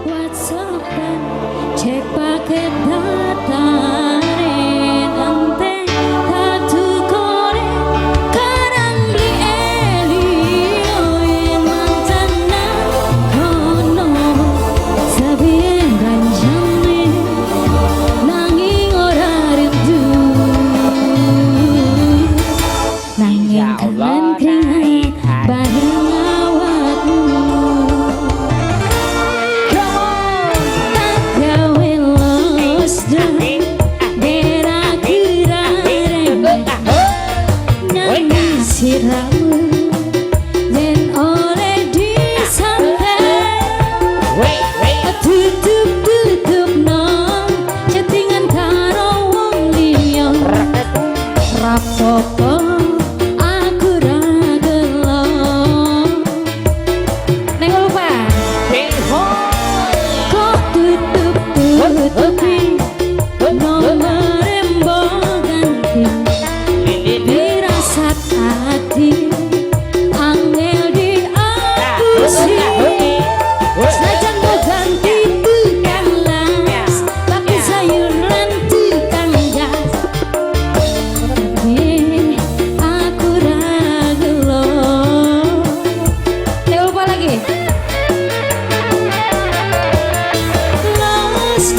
WhatsApp-an cek paket datane ente kartu kore karang beli elio yen mantana kono sabien ganjane nanging ora rindu nanging kangen keringat bareng awakmu. Siramu yen oleh disantai tutup nang chattingan karo wong liya rapopo aku ra gelo neng lupa kok tutupi nomor embong ganti dirasat hati angel diapusi sajan mau ganti tukang las pakai sayuran tukang gas aku ragelo lupa lagi lost